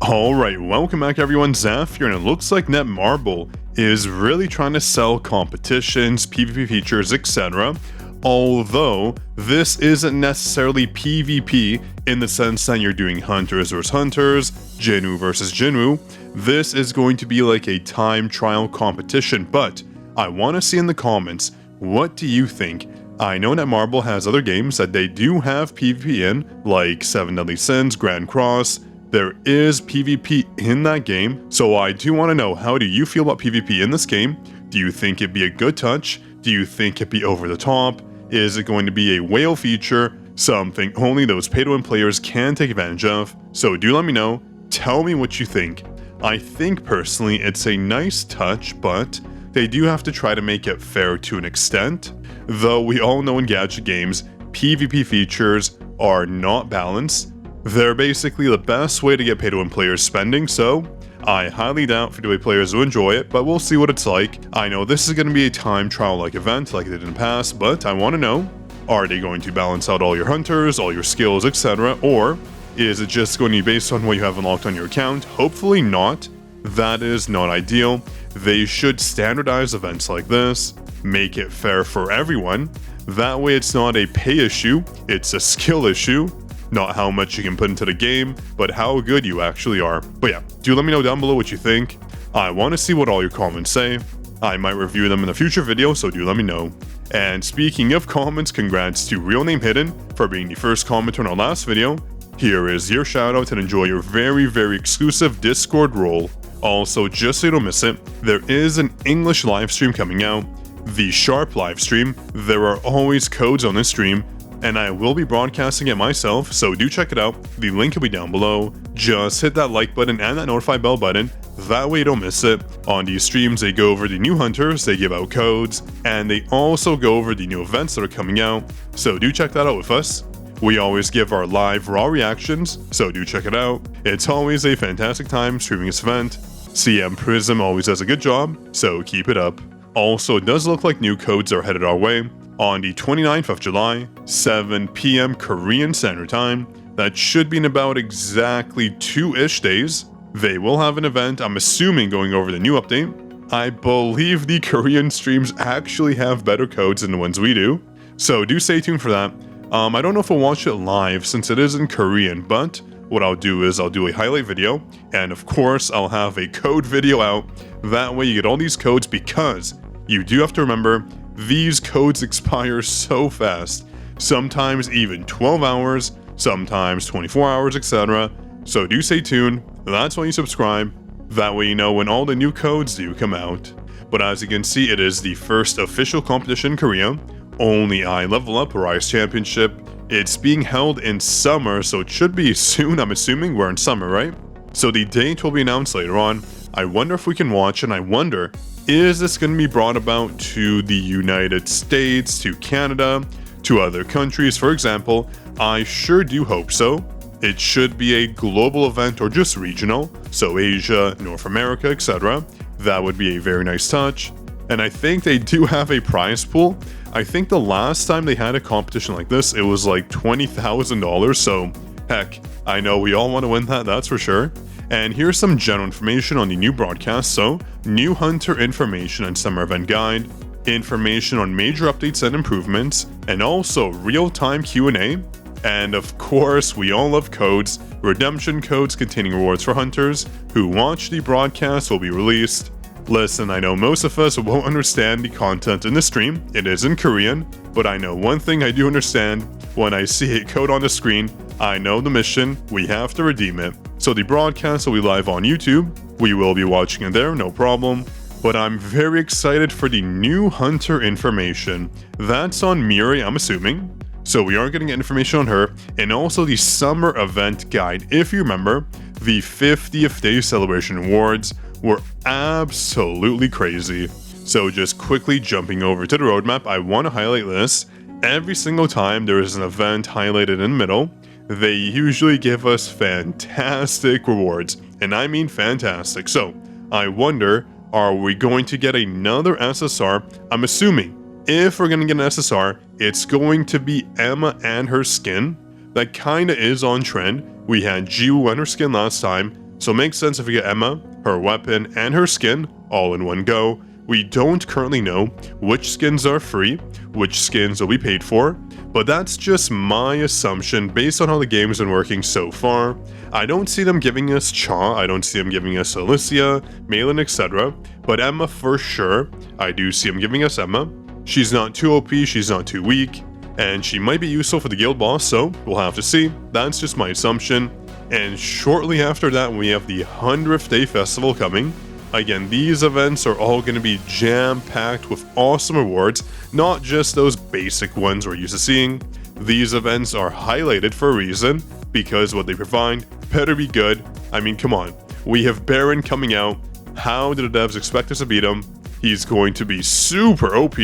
Alright, welcome back everyone, Zaf here, and it looks like Netmarble is really trying to sell competitions, PvP features, etc. Although, this isn't necessarily PvP in the sense that you're doing hunters versus hunters, Jinwoo versus Jinwoo. This is going to be like a time trial competition, but I want to see in the comments, what do you think? I know Netmarble has other games that they do have PvP in, like 7 Deadly Sins, Grand Cross. There is PvP in that game, so I do want to know, how do you feel about PvP in this game? Do you think it'd be a good touch? Do you think it'd be over the top? Is it going to be a whale feature, something only those pay-to-win players can take advantage of? So do let me know, tell me what you think. I think personally it's a nice touch, but they do have to try to make it fair to an extent. Though we all know in gadget games, PvP features are not balanced. They're basically the best way to get pay-to-win players spending, so I highly doubt free-to-play players will enjoy it, but we'll see what it's like. I know this is going to be a time trial-like event like it did in the past, but I want to know, are they going to balance out all your hunters, all your skills, etc., or is it just going to be based on what you have unlocked on your account? Hopefully not. That is not ideal. They should standardize events like this, make it fair for everyone. That way it's not a pay issue, it's a skill issue. Not how much you can put into the game, but how good you actually are. But yeah, do let me know down below what you think. I want to see what all your comments say. I might review them in a future video, so do let me know. And speaking of comments, congrats to Real Name Hidden for being the first commenter in our last video. Here is your shoutout and enjoy your very exclusive Discord role. Also, just so you don't miss it, there is an English livestream coming out, the Sharp livestream. There are always codes on this stream, and I will be broadcasting it myself, so do check it out. The link will be down below. Just hit that like button and that notify bell button, that way you don't miss it. On these streams, they go over the new hunters, they give out codes, and they also go over the new events that are coming out, so do check that out with us. We always give our live raw reactions, so do check it out. It's always a fantastic time streaming this event. CM Prism always does a good job, so keep it up. Also, it does look like new codes are headed our way. On the 29th of July, 7 PM Korean Standard Time, that should be in about exactly 2-ish days. They will have an event, I'm assuming going over the new update. I believe the Korean streams actually have better codes than the ones we do, so do stay tuned for that. I don't know if I'll watch it live since it is in Korean, but what I'll do is I'll do a highlight video, and of course I'll have a code video out. That way you get all these codes, because you do have to remember, these codes expire so fast, sometimes even 12 hours, sometimes 24 hours, etc. So do stay tuned, that's why you subscribe, that way you know when all the new codes do come out. But as you can see, it is the first official competition in Korea, only I Level Up Rise Championship. It's being held in summer, so it should be soon. I'm assuming we're in summer, right? So the date will be announced later on. I wonder if we can watch, and I wonder, is this going to be brought about to the United States, to Canada, to other countries, for example? I sure do hope so. It should be a global event or just regional, so Asia, North America, etc. That would be a very nice touch. And I think they do have a prize pool. I think the last time they had a competition like this, it was like $20,000, so heck, I know we all want to win that, that's for sure. And here's some general information on the new broadcast. So, new hunter information and summer event guide, information on major updates and improvements, and also real-time Q&A. And of course, we all love codes. Redemption codes containing rewards for hunters who watch the broadcast will be released. Listen, I know most of us won't understand the content in the stream. It is in Korean, but I know one thing I do understand. When I see a code on the screen, I know the mission, we have to redeem it. So the broadcast will be live on YouTube. We will be watching it there, no problem. But I'm very excited for the new hunter information. That's on Mirai, I'm assuming. So we are getting information on her. And also the summer event guide. If you remember, the 50th day celebration awards were absolutely crazy. So just quickly jumping over to the roadmap, I want to highlight this. Every single time there is an event highlighted in the middle, they usually give us fantastic rewards, and I mean fantastic. So, I wonder, are we going to get another SSR? I'm assuming, if we're going to get an SSR, it's going to be Emma and her skin. That kinda is on trend. We had Jiwoo and her skin last time. So it makes sense if we get Emma, her weapon, and her skin all in one go. We don't currently know which skins are free, which skins will be paid for, but that's just my assumption based on how the game's been working so far. I don't see them giving us Cha, I don't see them giving us Alicia, Malin, etc. But Emma for sure, I do see them giving us Emma. She's not too OP, she's not too weak, and she might be useful for the guild boss, so we'll have to see. That's just my assumption. And shortly after that, we have the 100th Day Festival coming. Again, these events are all going to be jam-packed with awesome rewards, not just those basic ones we're used to seeing. These events are highlighted for a reason, because what they provide better be good. I mean, come on. We have Baron coming out. How did the devs expect us to beat him? He's going to be super OP,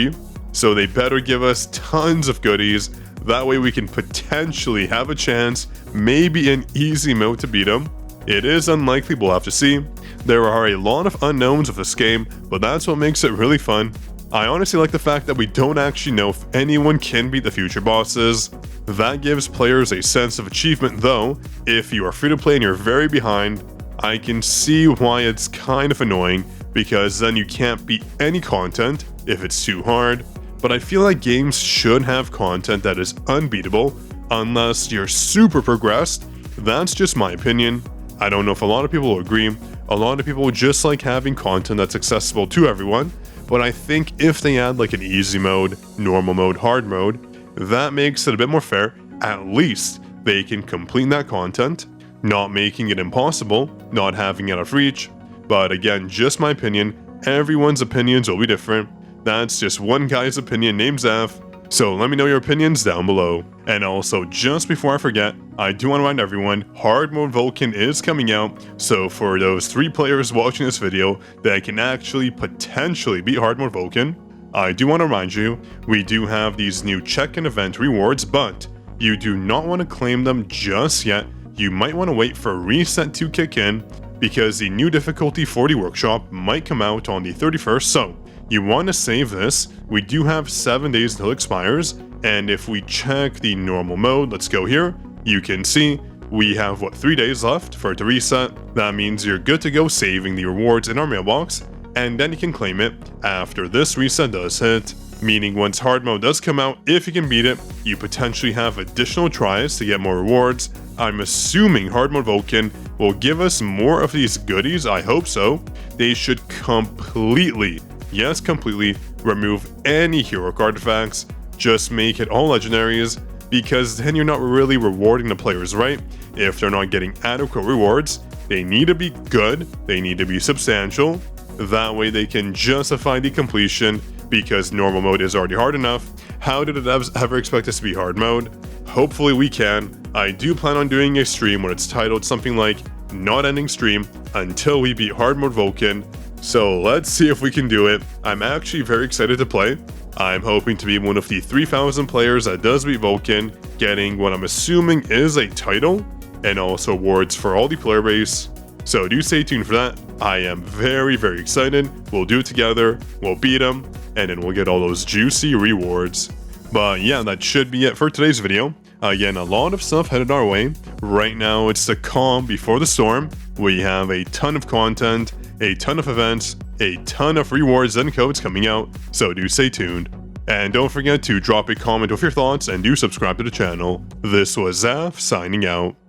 so they better give us tons of goodies. That way we can potentially have a chance, maybe an easy mode to beat him. It is unlikely, we'll have to see. There are a lot of unknowns of this game, but that's what makes it really fun. I honestly like the fact that we don't actually know if anyone can beat the future bosses. That gives players a sense of achievement though. If you are free to play and you're very behind, I can see why it's kind of annoying, because then you can't beat any content if it's too hard. But I feel like games should have content that is unbeatable, unless you're super progressed. That's just my opinion. I don't know if a lot of people will agree. A lot of people just like having content that's accessible to everyone, but I think if they add like an easy mode, normal mode, hard mode, that makes it a bit more fair. At least they can complete that content, not making it impossible, not having it out of reach. But again, just my opinion, everyone's opinions will be different. That's just one guy's opinion named Zaf. So let me know your opinions down below. And also, just before I forget, I do want to remind everyone, Hard Mode Vulcan is coming out, so for those 3 players watching this video that can actually potentially beat Hard Mode Vulcan, I do want to remind you, we do have these new check-in event rewards, but you do not want to claim them just yet. You might want to wait for Reset to kick in, because the new difficulty 40 workshop might come out on the 31st, so you want to save this. We do have 7 days until it expires, and if we check the normal mode, let's go here, you can see we have 3 days left for it to reset. That means you're good to go saving the rewards in our mailbox, and then you can claim it after this reset does hit. Meaning once hard mode does come out, if you can beat it, you potentially have additional tries to get more rewards. I'm assuming Hard Mode Vulcan will give us more of these goodies, I hope so. They should completely, yes completely, remove any heroic artifacts, just make it all legendaries, because then you're not really rewarding the players right. If they're not getting adequate rewards, they need to be good, they need to be substantial, that way they can justify the completion, because normal mode is already hard enough. How did the devs ever expect this to be hard mode? Hopefully we can. I do plan on doing a stream when it's titled something like Not Ending Stream until we beat Hard Mode Vulcan. So let's see if we can do it. I'm actually very excited to play. I'm hoping to be one of the 3,000 players that does beat Vulcan, getting what I'm assuming is a title, and also awards for all the player base. So do stay tuned for that. I am very, very excited. We'll do it together, we'll beat him, and then we'll get all those juicy rewards. But yeah, that should be it for today's video. Again, a lot of stuff headed our way. Right now, it's the calm before the storm. We have a ton of content, a ton of events, a ton of rewards and codes coming out, so do stay tuned. And don't forget to drop a comment with your thoughts and do subscribe to the channel. This was Zaf signing out.